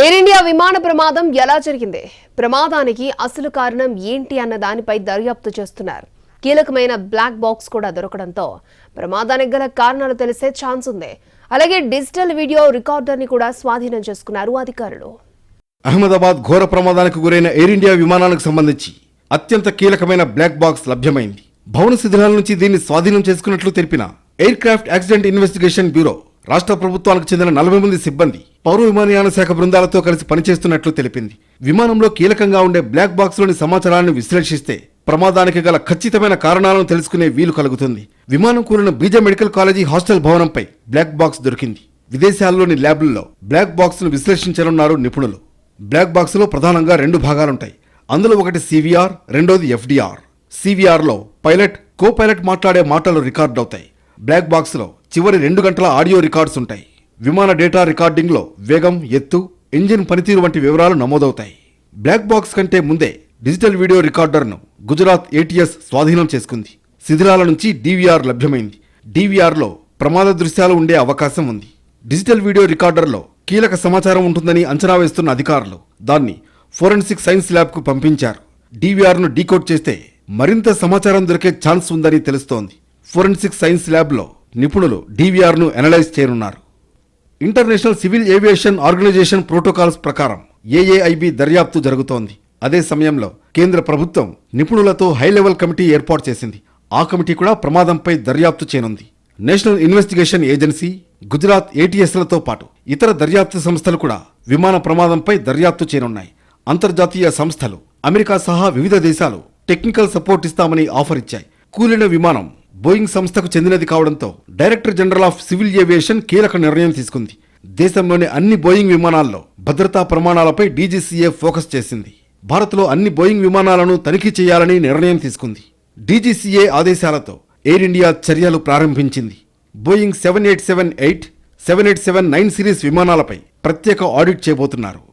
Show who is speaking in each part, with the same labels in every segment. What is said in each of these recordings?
Speaker 1: Air India విమాన ప్రమాదం ఎలా జరిగింది? ప్రమాదానికి అసలు కారణం ఏంటి అన్న దానిపై దర్యాప్తు చేస్తున్నారు. కీలకమైన బ్లాక్ బాక్స్ కూడా దొరకడంతో ప్రమాదానికి గల కారణాలు తెలిసే ఛాన్స్ ఉంది. అలాగే డిజిటల్ వీడియో రికార్డర్ ని కూడా స్వాధీనం చేసుకున్నారు అధికారులు.
Speaker 2: అహ్మదాబాద్ ఘోర ప్రమాదానికి గురైన ఎయిర్ ఇండియా విమానానికి సంబంధించి అత్యంత కీలకమైన బ్లాక్ బాక్స్ లభ్యమైంది. భవన శిథిలాల నుంచి దీన్ని స్వాధీనం చేసుకున్నట్లు తెలిపిన air craft accident investigation bureau రాష్ట్ర ప్రభుత్వానికి చెందిన 40 మంది సిబ్బంది పౌర విమానయాన శాఖ బృందాలతో కలిసి పనిచేస్తున్నట్లు తెలిపింది. విమానంలో కీలకంగా ఉండే బ్లాక్ బాక్స్ లోని సమాచారాన్ని విశ్లేషిస్తే ప్రమాదానికి గల ఖచ్చితమైన కారణాలను తెలుసుకునే వీలు కలుగుతుంది. విమానం కూలిన బీజా మెడికల్ కాలేజీ హాస్టల్ భవనంపై బ్లాక్ బాక్స్ దొరికింది. విదేశాల్లోని ల్యాబ్లలో బ్లాక్ బాక్స్ ను విశ్లేషించనున్నారు నిపుణులు. బ్లాక్ బాక్స్ లో ప్రధానంగా 2 భాగాలుంటాయి. అందులో ఒకటి సివిఆర్, రెండోది ఎఫ్డిఆర్. సివిఆర్ లో పైలట్, కో పైలట్ మాట్లాడే మాటలు రికార్డ్ అవుతాయి. బ్లాక్ బాక్స్ లో చివరి 2 గంటల ఆడియో రికార్డ్స్ ఉంటాయి. విమాన డేటా రికార్డింగ్ లో వేగం, ఎత్తు, ఇంజిన్ పనితీరు వంటి వివరాలు నమోదవుతాయి. బ్లాక్ బాక్స్ కంటే ముందే డిజిటల్ వీడియో రికార్డర్ను గుజరాత్ ఏటీఎస్ స్వాధీనం చేసుకుంది. శిథిలాల నుంచి డీవీఆర్ లభ్యమైంది. డీవీఆర్ లో ప్రమాద దృశ్యాలు ఉండే అవకాశం ఉంది. డిజిటల్ వీడియో రికార్డర్లో కీలక సమాచారం ఉంటుందని అంచనా వేస్తున్న అధికారులు దాన్ని ఫోరెన్సిక్ సైన్స్ ల్యాబ్ కు పంపించారు. డీవీఆర్ ను డీకోడ్ చేస్తే మరింత సమాచారం దొరికే ఛాన్స్ ఉందని తెలుస్తోంది. ఫోరెన్సిక్ సైన్స్ ల్యాబ్ లో నిపుణులు డీవీఆర్ ను అనలైజ్ చేయనున్నారు. International Civil Aviation Organization protocols ప్రకారం ఏఏఐబి దర్యాప్తు జరుగుతోంది. అదే సమయంలో కేంద్ర ప్రభుత్వం నిపుణులతో హై లెవెల్ కమిటీ ఏర్పాటు చేసింది. ఆ కమిటీ కూడా ప్రమాదంపై దర్యాప్తు చేయనుంది. నేషనల్ ఇన్వెస్టిగేషన్ ఏజెన్సీ, గుజరాత్ ఏటీఎస్లతో పాటు ఇతర దర్యాప్తు సంస్థలు కూడా విమాన ప్రమాదంపై దర్యాప్తు చేయనున్నాయి. అంతర్జాతీయ సంస్థలు, అమెరికా సహా వివిధ దేశాలు టెక్నికల్ సపోర్ట్ ఇస్తామని ఆఫర్ ఇచ్చాయి. కూలిన విమానం బోయింగ్ సంస్థకు చెందినది కావడంతో director general of civil aviation కీలక నిర్ణయం తీసుకుంది. దేశంలోని అన్ని బోయింగ్ విమానాల్లో భద్రతా ప్రమాణాలపై డీజీసీఏ ఫోకస్ చేసింది. భారత్లో అన్ని బోయింగ్ విమానాలను తనిఖీ చేయాలని నిర్ణయం తీసుకుంది. డీజీసీఏ ఆదేశాలతో ఎయిర్ ఇండియా చర్యలు ప్రారంభించింది. బోయింగ్ 787-8, 787-9 సిరీస్ విమానాలపై ప్రత్యేక ఆడిట్ చేయబోతున్నారు.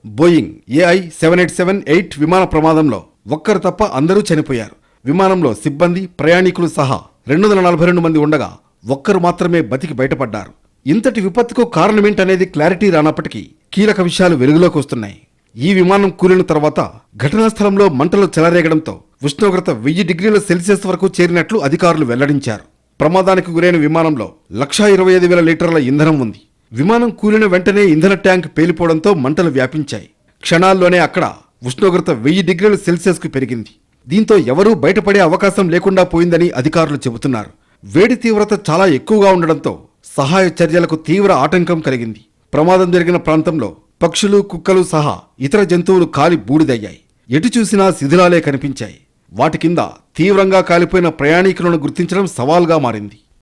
Speaker 2: బోయింగ్ ఏఐ 787-8 విమాన ప్రమాదంలో ఒక్కరు తప్ప అందరూ చనిపోయారు. విమానంలో సిబ్బంది, ప్రయాణికులు సహా 242 మంది ఉండగా ఒక్కరు మాత్రమే బతికి బయటపడ్డారు. ఇంతటి విపత్తుకు కారణమేంటనేది క్లారిటీ రానప్పటికీ కీలక విషయాలు వెలుగులోకి వస్తున్నాయి. ఈ విమానం కూలిన తర్వాత ఘటనా స్థలంలో మంటలు చెలరేగడంతో ఉష్ణోగ్రత 1000 డిగ్రీల సెల్సియస్ వరకు చేరినట్లు అధికారులు వెల్లడించారు. ప్రమాదానికి గురైన విమానంలో 125,000 లీటర్ల ఇంధనం ఉంది. విమానం కూలిన వెంటనే ఇంధన ట్యాంక్ పేలిపోవడంతో మంటలు వ్యాపించాయి. క్షణాల్లోనే అక్కడ ఉష్ణోగ్రత 1000 డిగ్రీల సెల్సియస్ కు పెరిగింది. దీంతో ఎవరూ బయటపడే అవకాశం లేకుండా పోయిందని అధికారులు చెబుతున్నారు. వేడి తీవ్రత చాలా ఎక్కువగా ఉండడంతో సహాయ చర్యలకు తీవ్ర ఆటంకం కలిగింది. ప్రమాదం జరిగిన ప్రాంతంలో పక్షులు, కుక్కలు సహా ఇతర జంతువులు కాలి బూడిదయ్యాయి. ఎటు చూసినా శిథిలాలే కనిపించాయి. వాటి కింద తీవ్రంగా కాలిపోయిన ప్రయాణికులను గుర్తించడం సవాల్గా మారింది.